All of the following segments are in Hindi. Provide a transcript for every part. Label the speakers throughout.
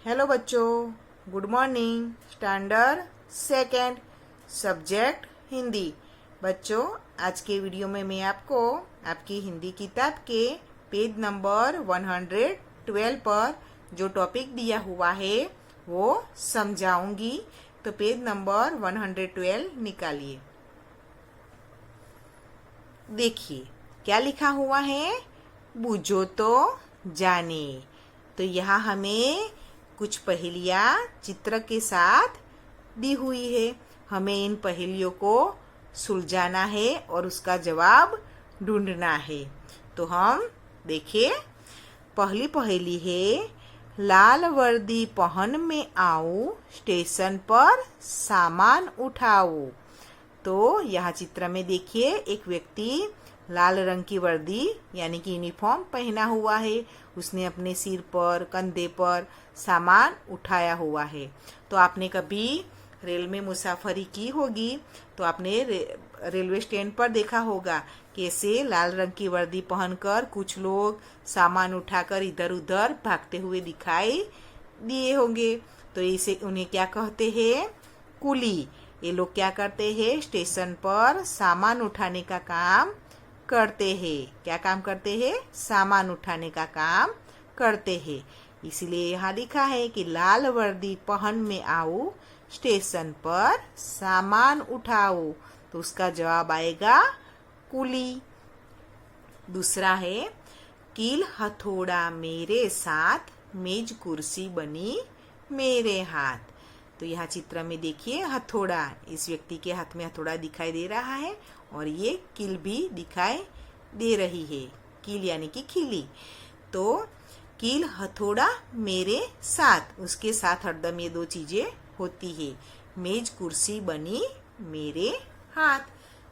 Speaker 1: हेलो बच्चों, good morning. Standard second, subject Hindi. बच्चों, आज के वीडियो में मैं आपको आपकी हिंदी किताब के पेज नंबर 112 पर जो टॉपिक दिया हुआ है वो समझाऊंगी। तो पेज नंबर 112 निकालिए। देखिए क्या लिखा हुआ है, बूझो तो जाने। तो यहाँ हमें कुछ पहेलियाँ चित्र के साथ दी हुई है। हमें इन पहेलियों को सुलझाना है और उसका जवाब ढूंढना है। तो हम देखिए, पहली पहेली है, लाल वर्दी पहन में आऊं, स्टेशन पर सामान उठाऊं। तो यहाँ चित्र में देखिए, एक व्यक्ति लाल रंग की वर्दी यानी कि यूनिफॉर्म पहना हुआ है। उसने अपने सिर पर, कंधे पर सामान उठाया हुआ है। तो आपने कभी रेल में मुसाफरी की होगी तो आपने रेलवे स्टैंड पर देखा होगा कैसे लाल रंग की वर्दी पहनकर कुछ लोग सामान उठाकर इधर उधर भागते हुए दिखाई दिए होंगे। तो इसे उन्हें क्या कहते हैं? कुली। ये लोग क्या करते हैं? स्टेशन पर सामान उठाने का काम करते हैं। क्या काम करते हैं? सामान उठाने का काम करते हैं। इसलिए यहाँ लिखा है कि लाल वर्दी पहन में आओ, स्टेशन पर सामान उठाओ। तो उसका जवाब आएगा कुली। दूसरा है, कील हथौड़ा मेरे साथ, मेज कुर्सी बनी मेरे हाथ। तो यहाँ चित्र में देखिए, हथौड़ा, इस व्यक्ति के हाथ में हथौड़ा दिखाई दे रहा है और ये कील भी दिखाई दे रही है। कील यानी कि खिली। तो कील हथौड़ा मेरे साथ, उसके साथ हरदम ये दो चीजें होती है। मेज कुर्सी बनी मेरे हाथ।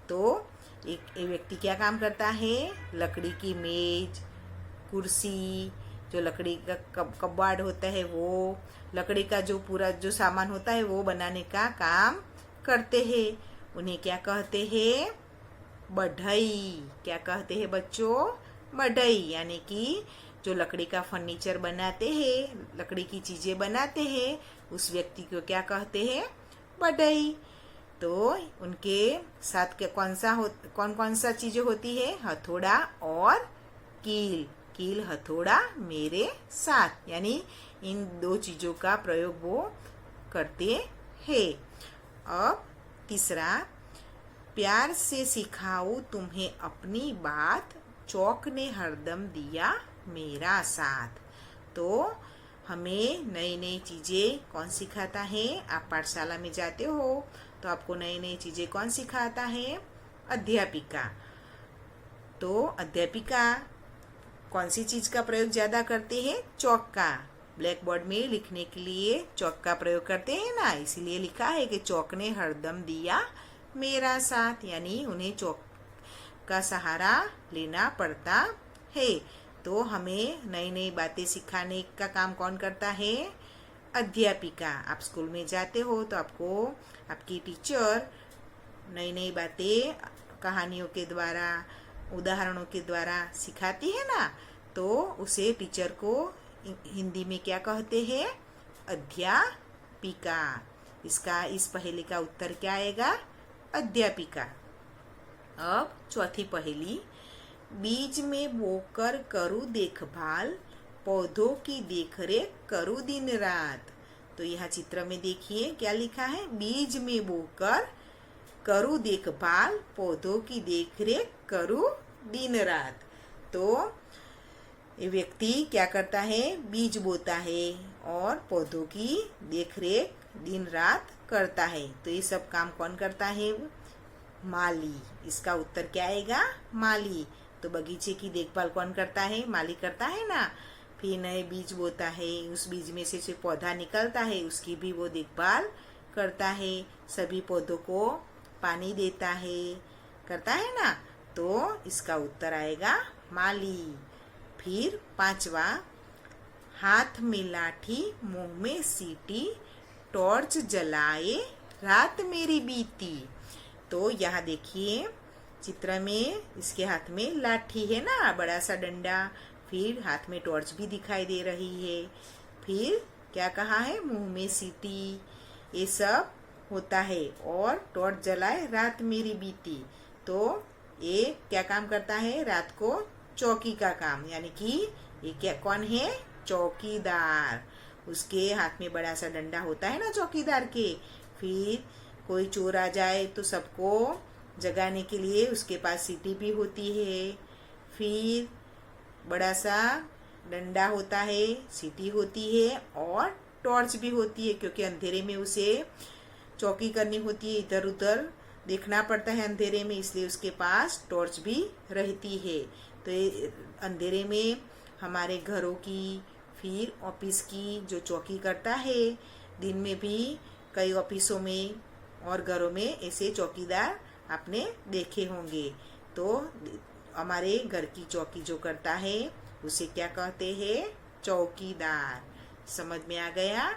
Speaker 1: तो एक व्यक्ति क्या काम करता है? लकड़ी की मेज, कुर्सी, जो लकड़ी का कबाड़ होता है वो, लकड़ी का जो पूरा जो सामान होता है वो बनाने का काम करते हैं। उन्हें क्या कहते हैं? बढ़ई। क्या कहते हैं बच्चों? बढ़ई। यानी कि जो लकड़ी का फर्नीचर बनाते हैं, लकड़ी की चीजें बनाते हैं, उस व्यक्ति को क्या कहते हैं? बढ़ई। तो उनके साथ कौन कौन सा चीजें होती है? हथौड़ा और कील। कील हथौड़ा मेरे साथ, यानी इन दो चीजों का प्रयोग वो करते हैं। अब तीसरा, प्यार से सिखाऊं तुम्हें अपनी बात, चौक ने हरदम दिया मेरा साथ। तो हमें नई नई चीजें कौन सिखाता है? आप पाठशाला में जाते हो तो आपको नई नई चीजें कौन सिखाता है? अध्यापिका। तो अध्यापिका कौन सी चीज का प्रयोग ज्यादा करते हैं? चौक का। ब्लैक बोर्ड में लिखने के लिए चौक का प्रयोग करते हैं ना, इसीलिए लिखा है कि चौक ने हरदम दिया मेरा साथ, यानी उन्हें चौक का सहारा लेना पड़ता है। तो हमें नई नई बातें सिखाने का काम कौन करता है? अध्यापिका। आप स्कूल में जाते हो तो आपको आपकी टीचर नई नई बातें कहानियों के द्वारा, उदाहरणों के द्वारा सिखाती है ना, तो उसे टीचर को हिंदी में क्या कहते हैं? अध्यापिका। इस पहेली का उत्तर क्या आएगा? अध्यापिका। अब चौथी पहेली, बीज में बोकर करूँ देखभाल, पौधों की देखरेख करूँ दिन रात। तो यह चित्र में देखिए क्या लिखा है? बीज में बोकर करूँ देखभाल, पौधों की देखरेख करूँ दिन रात। तो ये व्यक्ति क्या करता है? बीज बोता है और पौधों की देखरेख दिन रात करता है। तो ये सब काम कौन करता है? माली। इसका उत्तर क्या आएगा? माली। तो बगीचे की देखभाल कौन करता है? माली करता है ना। फिर नए बीज बोता है, उस बीज में से जो पौधा निकलता है उसकी भी वो देखभाल करता है, सभी पौधों को पानी देता है, करता है ना। तो इसका उत्तर आएगा माली। फिर पांचवा, हाथ में लाठी मुंह में सीटी, टॉर्च जलाए रात मेरी बीती। तो यहाँ देखिए चित्र में इसके हाथ में लाठी है ना, बड़ा सा डंडा, फिर हाथ में टॉर्च भी दिखाई दे रही है, फिर क्या कहा है, मुंह में सीटी, ये सब होता है। और टॉर्च जलाए रात मेरी बीती, तो ये क्या काम करता है, रात को चौकी का काम, यानी कि ये क्या कौन है, चौकीदार। उसके हाथ में बड़ा सा डंडा होता है ना चौकीदार के। फिर कोई चोर आ जाए तो सबको जगाने के लिए उसके पास सीटी भी होती है। फिर बड़ा सा डंडा होता है, सीटी होती है और टॉर्च भी होती है, क्योंकि अंधेरे में उसे चौकी करनी होती है, इधर उधर देखना पड़ता है अंधेरे में, इसलिए उसके पास टॉर्च भी रहती है। तो ये अंधेरे में हमारे घरों की, फिर ऑफिस की जो चौकी करता है, दिन में भी कई ऑफिसों में और घरों में ऐसे चौकीदार आपने देखे होंगे। तो हमारे घर की चौकी जो करता है उसे क्या कहते हैं, चौकीदार। समझ में आ गया?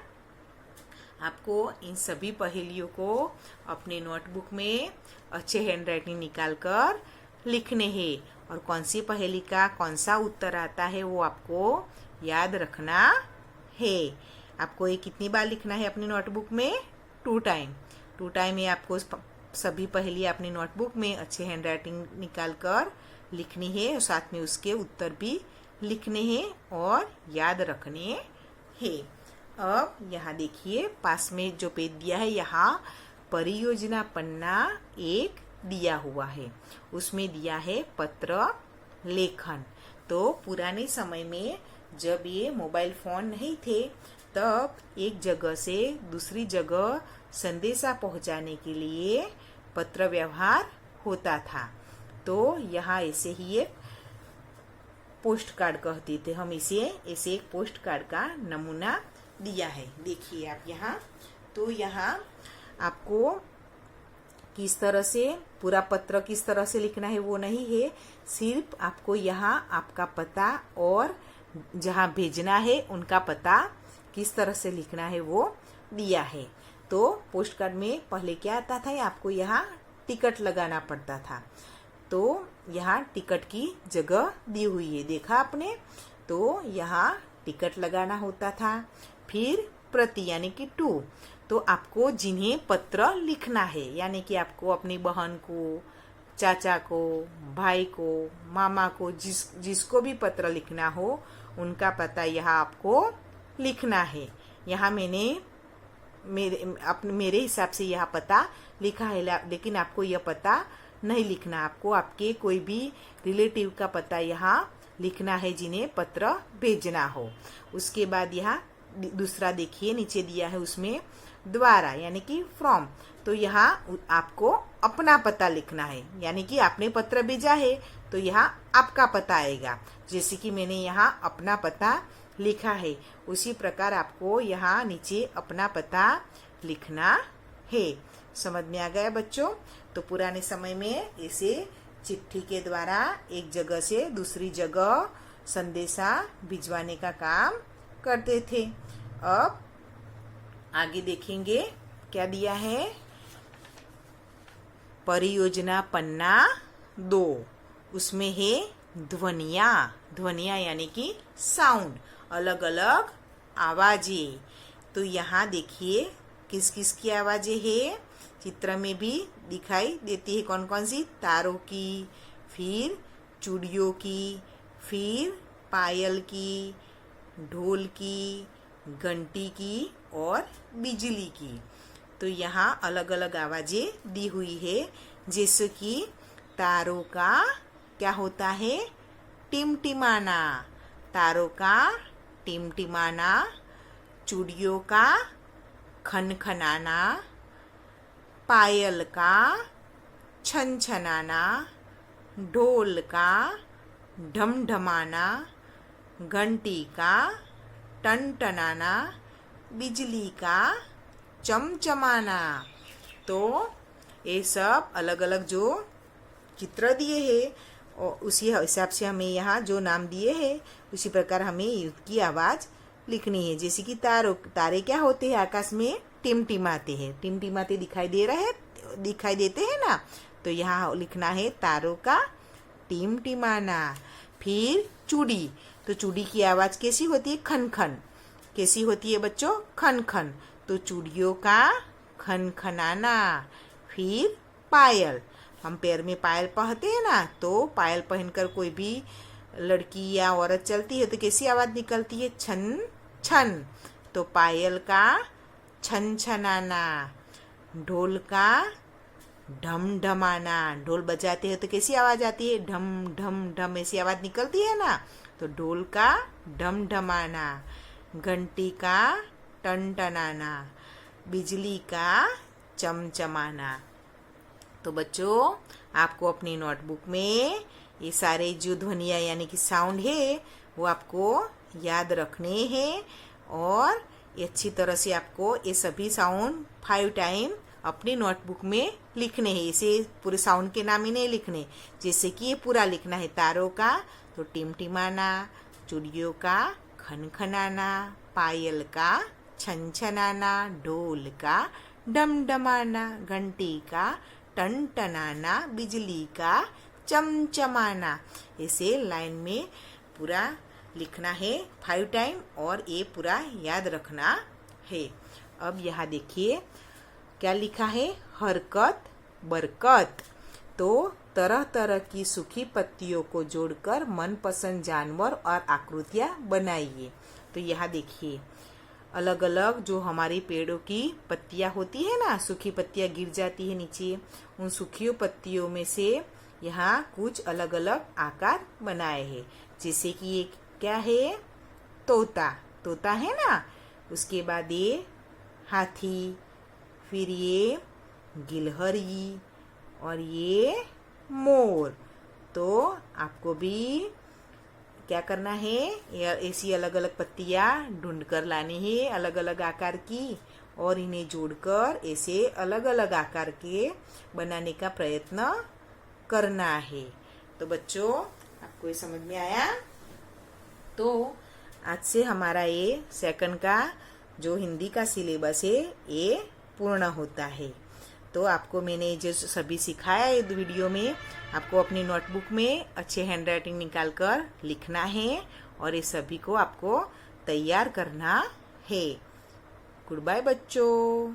Speaker 1: आपको इन सभी पहेलियों को अपने नोटबुक में अच्छे हैंडराइटिंग निकाल कर लिखने हैं, और कौन सी पहेली का कौन सा उत्तर आता है वो आपको याद रखना है। आपको ये कितनी बार लिखना है अपनी नोटबुक में, 2 टाइम ये आपको सभी पहेली अपनी नोटबुक में अच्छे हैंडराइटिंग निकाल कर लिखनी है, और साथ में उसके उत्तर भी लिखने हैं और याद रखने हैं। अब यहाँ देखिए पास में जो पेज दिया है, यहाँ परियोजना पन्ना 1 दिया हुआ है, उसमें दिया है पत्र लेखन। तो पुराने समय में जब ये मोबाइल फोन नहीं थे, तब एक जगह से दूसरी जगह संदेशा पहुंचाने के लिए पत्र व्यवहार होता था। तो यहाँ ऐसे ही एक पोस्ट कार्ड कहते थे हम इसे, ऐसे एक पोस्ट कार्ड का नमूना दिया है। देखिए आप यहाँ, तो यहाँ आपको किस तरह से पूरा पत्र किस तरह से लिखना है वो नहीं है, सिर्फ आपको यहाँ आपका पता और जहाँ भेजना है उनका पता किस तरह से लिखना है वो दिया है। तो पोस्ट कार्ड में पहले क्या आता था, आपको यहाँ टिकट लगाना पड़ता था। तो यहाँ टिकट की जगह दी हुई है, देखा आपने। तो यहाँ टिकट लगाना होता था। फिर प्रति यानी कि 2, तो आपको जिन्हें पत्र लिखना है, यानी कि आपको अपनी बहन को, चाचा को, भाई को, मामा को, जिसको भी पत्र लिखना हो उनका पता यहाँ आपको लिखना है। यहाँ मैंने मेरे हिसाब से यह पता लिखा है, लेकिन आपको यह पता नहीं लिखना, आपको आपके कोई भी रिलेटिव का पता यहाँ लिखना है जिन्हें पत्र भेजना हो। उसके बाद यहाँ दूसरा देखिए नीचे दिया है, उसमें द्वारा यानी कि फ्रॉम, तो यहाँ आपको अपना पता लिखना है, यानी कि आपने पत्र भेजा है तो यहाँ आपका पता आएगा। जैसे कि मैंने यहाँ अपना पता लिखा है, उसी प्रकार आपको यहाँ नीचे अपना पता लिखना है। समझ में आ गया बच्चों? तो पुराने समय में ऐसे चिट्ठी के द्वारा एक जगह से दूसरी जगह संदेशा भिजवाने का काम करते थे। अब आगे देखेंगे क्या दिया है, परियोजना पन्ना 2, उसमें है ध्वनिया यानी कि साउंड, अलग अलग आवाजें। तो यहाँ देखिए किस किस की आवाजें है, चित्र में भी दिखाई देती है। कौन कौन सी, तारों की, फिर चूड़ियों की, फिर पायल की, ढोल की, घंटी की और बिजली की। तो यहाँ अलग अलग आवाजें दी हुई है, जैसे कि तारों का क्या होता है, टिमटिमाना, तारों का टिमटिमाना, चूड़ियों का खनखनाना, पायल का छनछनाना, ढोल का ढमढमाना, घंटी का टनटनाना, बिजली का चमचमाना। तो ये सब अलग अलग जो चित्र दिए हैं और उसी हिसाब से हमें यहाँ जो नाम दिए हैं उसी प्रकार हमें इसकी आवाज लिखनी है। जैसे कि तारे क्या होते हैं, आकाश में टिमटिमाते हैं, टिमटिमाते दिखाई देते हैं ना, तो यहाँ लिखना है तारों का टिमटिमाना। फिर चूड़ी, तो चूड़ी की आवाज कैसी होती है, खन खन, कैसी होती है बच्चों? खन खन। तो चूड़ियों का खन खनाना। फिर पायल, हम पैर में पायल पहनते हैं ना, तो पायल पहनकर कोई भी लड़की या औरत चलती है तो कैसी आवाज निकलती है? छन छन। तो पायल का छन छनाना। ढोल का ढम ढमाना, ढोल बजाते हैं तो कैसी आवाज आती है? ढम ढम ढम, ऐसी आवाज निकलती है ना, तो ढोल का ढम ढमाना। घंटी का टन टनाना। बिजली का चमचमाना। तो बच्चों, आपको अपनी नोटबुक में ये सारे जो ध्वनियाँ यानी कि साउंड है वो आपको याद रखने हैं और ये अच्छी तरह से आपको ये सभी साउंड 5 टाइम अपनी नोटबुक में लिखने हैं। इसे पूरे साउंड के नाम ही नहीं लिखने, जैसे कि ये पूरा लिखना है। तारों का तो टिमटिमाना, चूड़ियों का खनखनाना, पायल का छनछनाना, ढोल का डमडमाना, घंटी का टनटनाना, बिजली का चमचमाना। इसे लाइन में पूरा लिखना है 5 टाइम और ये पूरा याद रखना है। अब यहाँ देखिए क्या लिखा है? हरकत बरकत। तो तरह तरह की सूखी पत्तियों को जोड़कर मनपसंद जानवर और आकृतियां बनाइए। तो यहाँ देखिए अलग अलग जो हमारे पेड़ों की पत्तियां होती है ना, सूखी पत्तियां गिर जाती है नीचे, उन सूखी पत्तियों में से यहाँ कुछ अलग अलग आकार बनाए हैं। जैसे कि ये क्या है? तोता, तोता है ना। उसके बाद ये हाथी, फिर ये गिलहरी और ये मोर। तो आपको भी क्या करना है? ऐसी अलग अलग पत्तियां ढूंढ कर लानी है अलग अलग आकार की और इन्हें जोड़कर ऐसे अलग अलग आकार के बनाने का प्रयत्न करना है। तो बच्चों, आपको ये समझ में आया? तो आज से हमारा ये सेकंड का जो हिंदी का सिलेबस है ये पूर्ण होता है। तो आपको मैंने जो सभी सिखाया है वीडियो में, आपको अपनी नोटबुक में अच्छे हैंडराइटिंग निकाल कर लिखना है और ये सभी को आपको तैयार करना है। गुड बाय बच्चों।